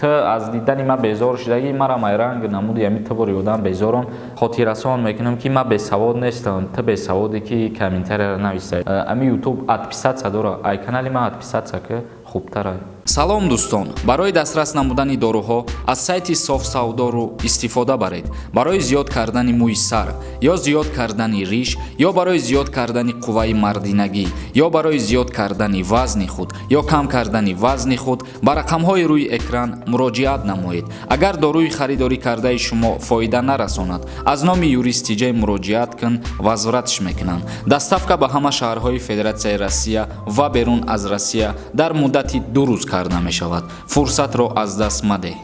از دیدن ما بیزار شدگی مرا میرنگ نمودی امی تباری بودم بیزارم خاطرسان میکنم که ما بیسواد نیستم تا بیسوادی که کامنتر نویسه امی یوتیوب ادپیسات داره ای کانالی ما ادپیسات که خوبتره. салом дӯстон, барои дастрас намудани доруҳо аз сайти софсавдору истифода баред. барои зиёд кардани мӯи сар ё зиёд кардани риш ё барои зиёд кардани қувваи мардинагӣ ё барои зиёд кардани вазни худ ё кам кардани вазни худ ба рақамҳои рӯи экран муроҷиат намоед. агар дорӯи харидорӣ кардаи шумо фоида нарасонад, аз номи юристиҷаи муроҷиат кун, возвратш мекунанд. доставка ба ҳама шаҳрҳои федератсияи Россия ва берун аз Россия дар муддати 2 рӯз карда мешавад. фурсатро аз даст маде.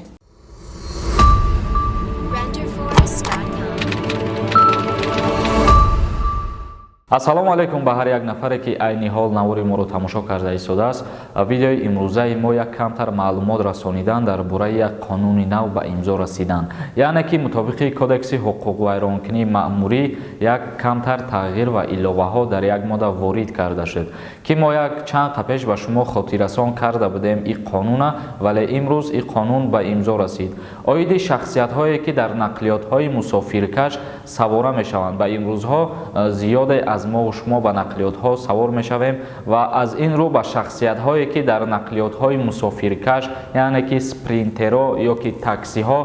ассалому алайкум ба ҳар як нафаре ки айни ҳол навори моро тамошо карда истодааст. видеои имрӯзаи мо як камтар маълумот расонидан дар бораи як қонуни нав ба имзо расидан, яъне ки мутобиқи кодекси ҳуқуқвайронкунии маъмурӣ як камтар тағйир ва иловаҳо дар як модда ворид карда шуд, ки мо як чанд қапеш ба шумо хотиррасон карда будем ин қонуна, вале имрӯз ин қонун ба имзо расид. оиди шахсиятҳое ки дар нақлиётҳои мусофиркаш савора мешаванд. ба имрӯзҳо зиёде аз мо шумо ба нақлиётҳо савор мешавем ва аз ин рӯ ба шахсиятҳое ки дар нақлиётҳои мусофиркаш, яъне ки спринтеро ё ки таксиҳо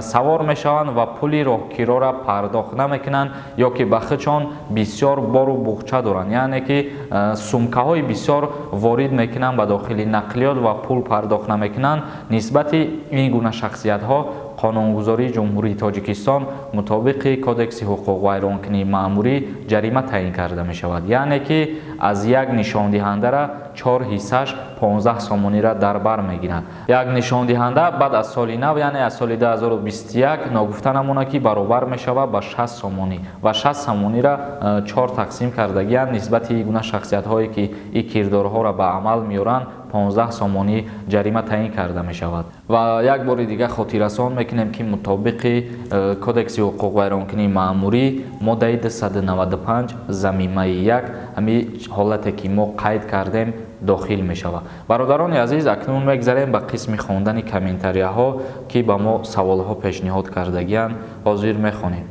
савор мешаванд ва пули роҳгирора пардохт намекунанд ё ки ба худшон бисёр бору буғча доранд, яъне ки сумкаҳои бисёр ворид мекунанд ба дохили нақлиёт ва пул пардохт намекунанд. нисбати ин гуна шахсиятҳо қонунгузории ҷумҳурии Тоҷикистон мутобиқи кодекси ҳуқуқвайронкунии маъмурӣ ҷарима таъин карда мешавад, яъне ки аз як нишондиҳандара 4 ҳиссаш 15 сомонира дар бар мегирад. як нишондиҳанда баъд аз соли нав, яъне аз соли 2021 ногуфта намона ки баробар мешавад ба 60 сомонӣ ва 60 сомонира 4 тақсим кардагиянд. нисбати ин гуна шахсиятҳое ки ин кирдорҳоро ба амал меоранд 15 сомонӣ ҷарима таъин карда мешавад. ва як бори дигар хотиррасон мекунем ки мутобиқи кодекси ҳуқуқвайронкунии маъмурӣ моддаи 295 замимаи 1 ҳамин ҳолате ки мо қайд кардем дохил мешавад. бародарони азиз, акнун мегзарем ба қисми хондани комментарияҳо ки ба мо саволҳо пешниҳод кардагиянд. ҳозир мехонем.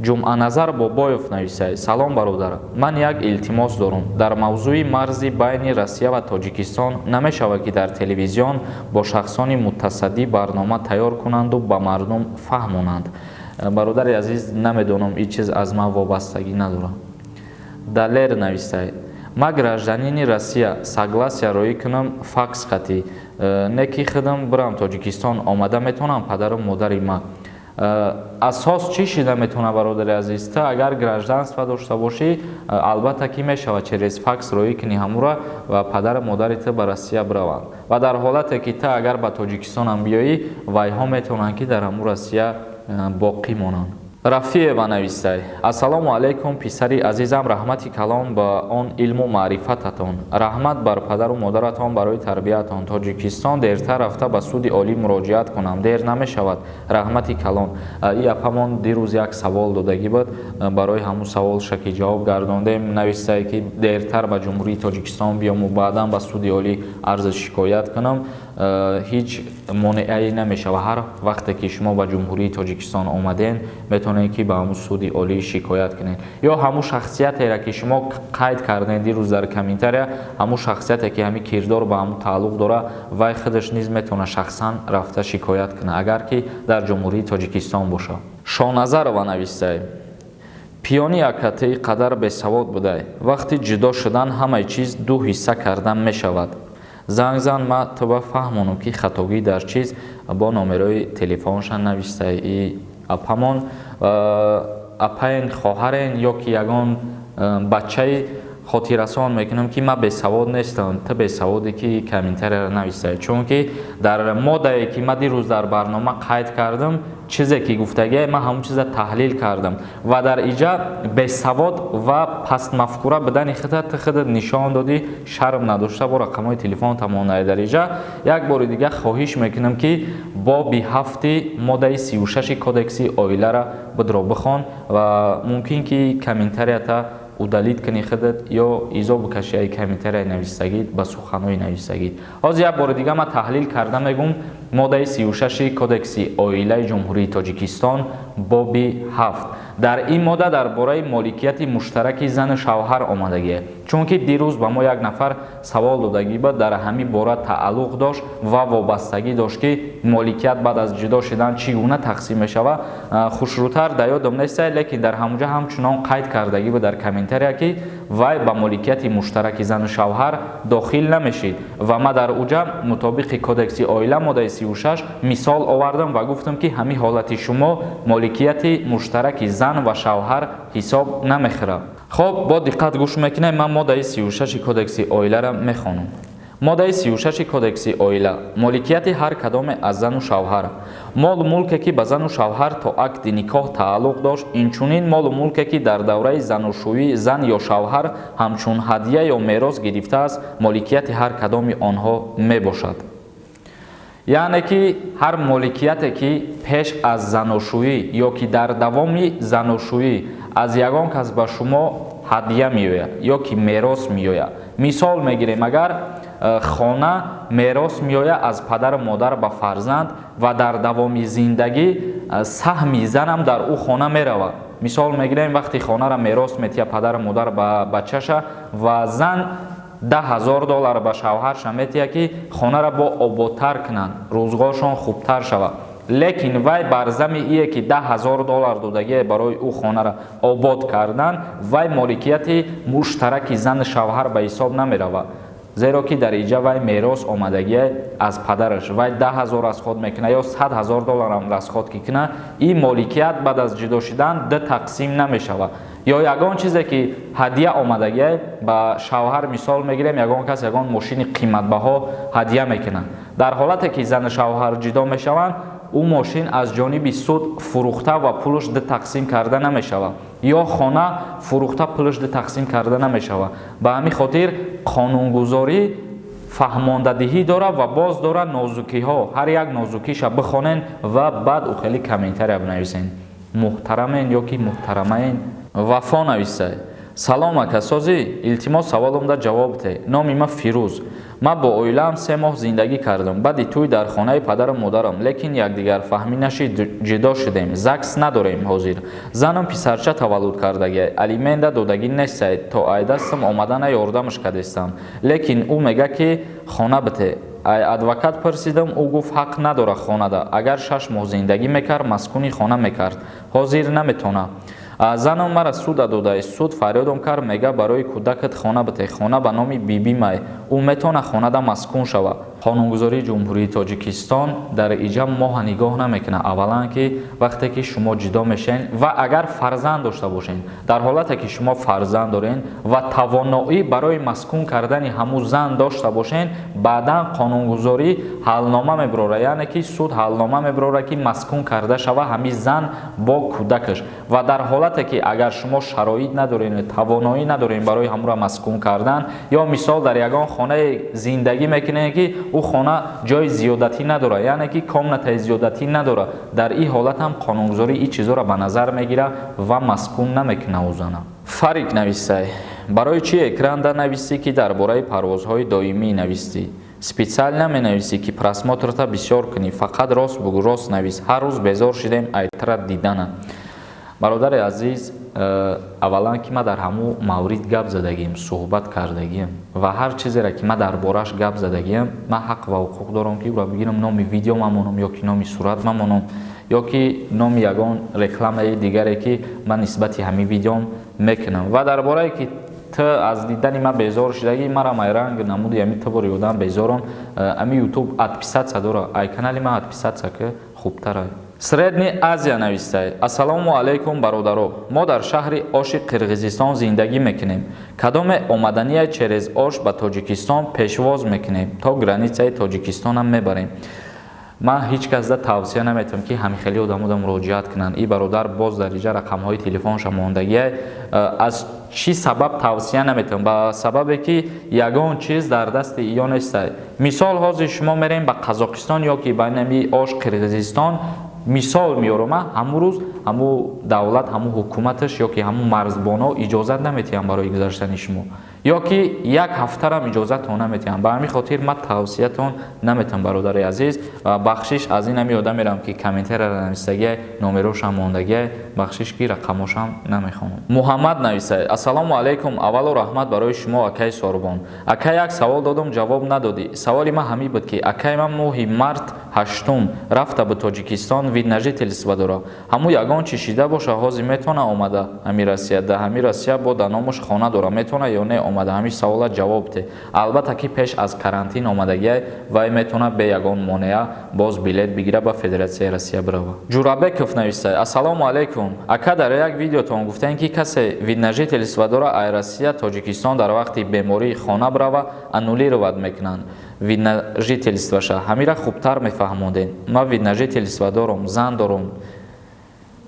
ҷумъаназар бобоев нависад: салом бародар, ман як илтимос дорам. дар мавзӯи марзи байни Россия ва Тоҷикистон намешавад ки дар телевизион бо шахсони мутасаддӣ барнома тайёр кунанду ба мардум фаҳмонанд. бародари азиз, намедонам ин чиз аз ман вобастагӣ надорад. далер нависад: ма гражданини Россия согласия роӣ кунам факс хати не ки худам бирам Тоҷикистон омада метавонам падару модари ма. асос чӣ шида метавонад бародари азиз? та агар гражданство дошта бошӣ, албатта ки мешавад через факс роӣ кунӣ ҳамура ва падару модари та ба Россия бираванд. ва дар ҳолате ки та агар ба Тоҷикистонам биёӣ, вайҳо метавонанд ки дар ҳамун Россия боқӣ монанд. рафиева нависад: ассалому алайкум писари азизам, раҳмати калон ба он илму маърифататон. раҳмат бар падару модаратон барои тарбиятон. Тоҷикистон дертар рафта ба суди олӣ муроҷиат кунам, дер намешавад. раҳмати калон. ин апамон дирӯз як савол додагӣ буд, барои ҳамун савол шаки ҷавоб гардондем. нависад ки дертар ба ҷумҳурии Тоҷикистон биёму баъдан ба суди олӣ арзи шикоят кунам. ҳеҷ монеае намешавад. ҳар вақте ки шумо ба ҷумҳурии Тоҷикистон омаден, метавонед ки ба ҳамун суди олӣ шикоят кунед. ё ҳамун шахсиятере ки шумо қайд кардед дирӯз дар комментария, ҳамун шахсияте ки ҳамин кирдор ба ҳамун тааллуқ дорад, вай худаш низ метавонад шахсан рафта шикоят кунад, агар ки дар ҷумҳурии Тоҷикистон бошад. шоназарова нависад: пиёни акатаи қадар бесавод будай. вақти ҷудо шудан ҳамаи чиз 2 ҳисса кардан мешавад. занг зан, ма туба фаҳмонам ки хатогӣ дар чиз. бо номерои телефоншан нависад. апамон апаен хоҳарен ё ки ягон бачаи хотиррасон мекунам ки ма бесавод нестам, та бесаводе ки комментарияро нависад. чунки дар моддае ки ма дирӯз дар барнома қайд кардам, чизе ки гуфтагия, ма ҳамун чиза таҳлил кардам ва дар иҷа бесавод ва пастмафкура будани худат худат нишон додӣ, шарм надошта бо рақамҳои телефон тамонаи дар иҷа. як бори дигар хоҳиш мекунам ки боби 7 моддаи 36 кодекси оилара будро бихон ва мумкин ки комментарията удалит кани худат ё изо бикаши ай комментарий нависагид ба суханои нависагид. ҳозир як бори дига ма таҳлил карда мегум моддаи 36 кодекси оилаи ҷумҳурии Тоҷикистон боби 7. дар ин модда дар бораи моликияти муштараки зану шавҳар омадагист. чунки дирӯз ба мо як нафар савол додагӣ буд, дар ҳамин бора тааллуқ дошт ва вобастагӣ дошт ки моликият баъд аз ҷудо шудан чӣ гуна тақсим мешавад. хушрӯтар дар ёдам нест, лекин дар ҳамуҷа ҳамчунон қайд кардагӣ буд дар комментария ки вай ба моликияти муштараки зану шавҳар дохил намешид ва ма дар уҷа мутобиқи кодекси оила моддаи 36 мисол овардам ва гуфтам ки ҳамин ҳолати шумо моликияти муштараки зан ва шавҳар ҳисоб намехӯрад. хоб бо диққат гӯш мекунем. ман моддаи 36 кодекси оиларо мехонам. моддаи 36 кодекси оила моликияти ҳар кадоме аз зану шавҳар. молу мулке ки ба зану шавҳар то акди никоҳ тааллуқ дошт, инчунин молу мулке ки дар давраи занушӯӣ зан ё шавҳар ҳамчун ҳадия ё мерос гирифтааст, моликияти ҳар кадоми онҳо мебошад. яъне ки ҳар моликияте ки пеш аз занушӯӣ ё ки дар давоми занушӯӣ аз ягон кас ба шумо ҳадия меояд ё ки мерос меояд. мисол мегирем, агар хона мерос меояд аз падару модар ба фарзанд ва дар давоми зиндагӣ саҳми занам дар ӯ хона меравад. мисол мегирем, вақти хонара мерос метиҳад падару модар ба бачаша ва зан $10,000 ба шавҳарша метиҳад ки хонара бо ободтар кунанд, рӯзгоршон хубтар шавад. лекин вай бар зами ие ки $10,000 додагие барои ӯ хонара обод кардан, вай моликияти муштараки зани шавҳар ба ҳисоб намеравад. зеро ки дар иҷа вай мерос омадагие аз падараш, вай $10,000 расход мекуна ё $100,000 ам расход ки куна, ин моликият баъд аз ҷудо шудан ду тақсим намешавад. ё ягон чизе ки ҳадия омадагие ба шавҳар, мисол мегирем, ягон кас ягон мошини қиматбаҳо ҳадия мекунад. дар ҳолате ки зани шавҳар ҷудо мешаванд, ӯ мошин аз ҷониби суд фурӯхта ва пулаш ду тақсим карда намешавад, ё хона фурӯхта пулаш ду тақсим карда намешавад. ба ҳамин хотир қонунгузорӣ фаҳмондадиҳӣ дорад ва боз дорад нозукиҳо. ҳар як нозукиша бихонен ва баъд ухели комментария бинависен. муҳтарамен ё ки муҳтарамаен. вафо нависай. салом акасозӣ, илтимос саволомда ҷавоб те. номи ман Фирӯз. ман бо оилаам 3 моҳ зиндагӣ кардам. баъди тӯй дар хонаи падару модарам, лекин якдигар фаҳмӣ нашид, ҷудо шудем. загс надорем ҳозир. занам писарча таваллуд кардагия. алименда додагӣ нестай, то айдастам омадана ёрдамаш кадестам. лекин ӯ мега ки хона бите. ай адвокат пурсидам, ӯ гуфт ҳақ надора хонада. агар 6 моҳ зиндагӣ мекард, маскуни хона мекард. ҳозир наметона. занам мара суда додааст. суд фарёдам кард, мега барои кӯдакат хона бите. хона ба номи биби май. ӯ метавона хонада маскун шавад. қонунгузории ҷумҳурии Тоҷикистон дар иҷа моҳа нигоҳ намекунад. аввалан ки вақте ки шумо ҷудо мешен ва агар фарзанд дошта бошен, дар ҳолате ки шумо фарзанд дорен ва тавоноӣ барои маскун кардани ҳамун зан дошта бошен, баъдан қонунгузорӣ ҳалнома мебарора, яъне ки суд ҳалнома мебарора ки маскун карда шава ҳамин зан бо кӯдакаш. ва дар ҳолате ки агар шумо шароит надорен, тавоноӣ надорен барои ҳамура маскун кардан, ё мисол дар ягон хонае зиндагӣ мекунед ки ӯ хона ҷои зиёдатӣ надора, яъне ки комнатаи зиёдатӣ надора, дар ин ҳолат ҳам қонунгузорӣ ин чизоро ба назар мегира ва маскун намекуна ӯ зана. фарик нависай. барои чӣ экранда нависӣ ки дар бораи парвозҳои доимӣ навистӣ? специал наменависӣ ки просмотрта бисёр кунӣ, фақат рост бугӯ, рост навис. ҳар рӯз безор шудем айтра дидана. бародари азиз, аввалан ки ма дар ҳамун маврид гап задагием, суҳбат кардагием ва ҳар чизеро ки ма дар бораш гап задагием, ман ҳақ ва ҳуқуқ дорам ки ӯро бигирам, номи видео мамонам ё ки номи сурат мамонам ё ки номи ягон рекламаи дигаре ки ман нисбати ҳамин видеом мекунам. ва дар бораи ки ту аз дидани ман безор шудагӣ, мара майранг намуди ҳамин табори одам безорам. ами ютуб отписатся дора, ай канали ман отписатся ки хубтара. Средний Азия навистай. Ассалому алейкум бародаро. Мо дар шаҳри Оши Қирғизистон зиндагӣ мекунем. Кадоме омадания через Ош ба Тоҷикистон пешвоз мекунем, то границаи Тоҷикистонам мебарем. ман ҳеҷ касда тавсия наметавонам ки ҳамихели одамода муроҷиат кунанд. ин бародар боз дар иҷа рақамҳои телефонша мондагия. аз чӣ сабаб тавсия наметавонам? ба сабабе ки ягон чиз дар дасти ё нестай. мисол ҳозир шумо мерем ба Қазоқистон ё ки ба нами Ош Қирғизистон, мисол меорам, ҳамун рӯз ҳамун давлат, ҳамун ҳукуматаш ёки ҳамун марзбоно иҷозат наметиҳанд барои гузаштани шумо, ёки як ҳафтарам иҷозатон наметиҳанд. Ба ҳамин хотир ман тавсиятон наметам, бародари азиз. Бахшиш аз ин ҳами одам мерам ки комментарияро нависагӣ, номерошам мондагӣ, бахшиш ки рақамошам намехонам. Муҳаммад нависад: ассалому алайкум, аввалу раҳмат барои шумо акаи Сорбон. Ака, як савол додам, ҷавоб надодӣ. Саволи ман ҳамин буд ки акаи ман моҳи март 8 рафта ба Тоҷикистон, вид на жительство дора. Ҳамун ягон чӣ шида боша, ҳозир метавона омада ҳамин Россия, да ҳамин Россия бо да номаш хона дора, метавона ё не омада? Ҳамин савола ҷавоб де. Албатта ки пеш аз карантин омадагӣ вай метавона бе ягон монеа боз билет бигира ба Федератсияи Россия бирава. Ҷурабеков нависад: ассалому алайкум. Ака, дар як видеотон гуфтаед ки касе вид на жительство дора, ай Россия Тоҷикистон дар вақти беморӣ хона бирава, аннулировать мекунанд вид на жительствоша. Ҳамира хубтар мефаҳмодед. Ман вид на жительство дорам, зан дорам,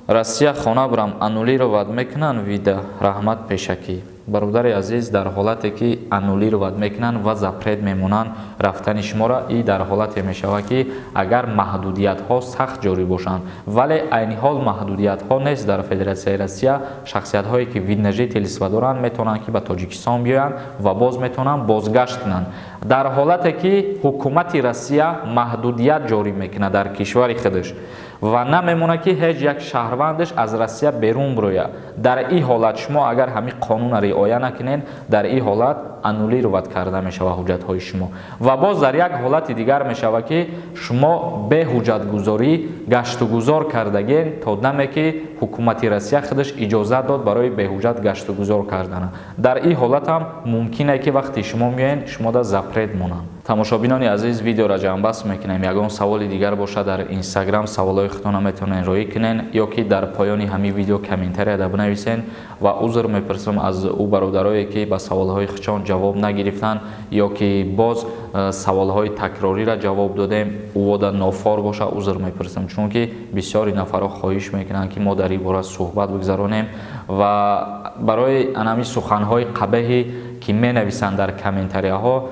Россия хона бирам, аннулировать мекунанд вида. Раҳмат пешакӣ. Бародари азиз, дар ҳолате ки аннулировать мекунанд ва запрет мемонанд рафтани шуморо, и дар ҳолате мешавад ки агар маҳдудиятҳо сахт ҷорӣ бошанд, вале айни ҳол маҳдудиятҳо нест. Дар Федератсияи Россия шахсиятҳое ки вид на жительство доранд метавонанд ки ба Тоҷикистон биёянд ва боз метавонанд бозгашт кунанд. Дар ҳолате ки ҳукумати Россия маҳдудият ҷорӣ мекунад дар кишвари худаш ва намемона ки ҳеҷ як шаҳрвандаш аз Россия берун бирояд, дар ин ҳолат шумо агар ҳамин қонунро риоя накунед, дар ин ҳолат аннулировать карда мешавад ҳуҷҷатҳои шумо. Ва боз дар як ҳолати дигар мешавад ки шумо бе ҳуҷҷатгузорӣ гаштугузор кардагед то даме ки ҳукумати Россия худаш иҷозат дод барои беҳуҷҷат гаштугузор кардана. Дар ин ҳолат ҳам мумкине ки вақти шумо меоянд, шумода запрет монанд. тамошобинони азиз, видеоро ҷамъбаст мекунем. Ягон саволи дигар боша дар Инстаграм саволҳои худтонро метавонед роӣ кунед, ёки дар поёни ҳамин видео комментарияда бинависед ва узр мепурсам аз ӯ бародарое ки ба саволҳои худшон ҷавоб нагирифтанд, ёки боз саволҳои такрориро ҷавоб додем, ӯвода нофор боша, узр мепурсам, чунки бисёри нафарҳо хоҳиш мекунанд ки мо дар ин бора суҳбат бигзаронем ва барои анами суханҳои қабеҳи ки менависанд дар комментарияҳо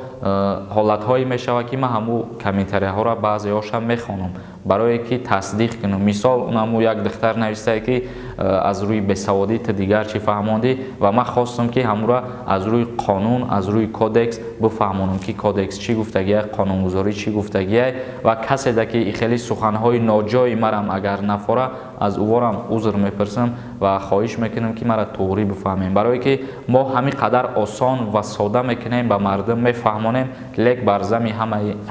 ҳолатҳое мешавад ки ман ҳамун комментарияҳоро баъзеҳошам мехонам барое ки тасдиқ кунам. Мисол, ҳамун як духтар навистае ки аз рӯи бесаводӣ ту дигар чӣ фаҳмондӣ ва ман хостам ки ҳамуро аз рӯи қонун, аз рӯи кодекс бифаҳмонам ки кодекс чӣ гуфтагиае, қонунгузорӣ чӣ гуфтагиае ва каседа ки ихели суханҳои ноҷои марам агар нафора, аз ӯворам узр мепурсам ва хоҳиш мекунам ки мара туғрӣ бифаҳмем, барое ки мо ҳамин қадар осон ва сода мекунем ба мардум мефаҳмонем, лек бар зами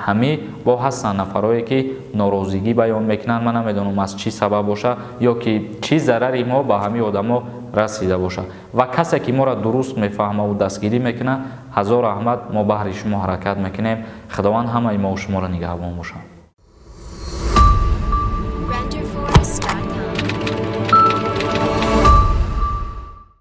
ҳамӣ бо ҳастанд нафарое ки норозигӣ баён мекунанд. Ман намедонам аз чӣ сабаб боша ё ки чӣ зарари мо ба ҳамин одамо расида боша ва касе ки моро дуруст мефаҳмаву дастгирӣ мекунад, ҳазор раҳмат, мо баҳри шумо ҳаракат мекунем. Худованд ҳамаи мо шуморо нигаҳбон бошад.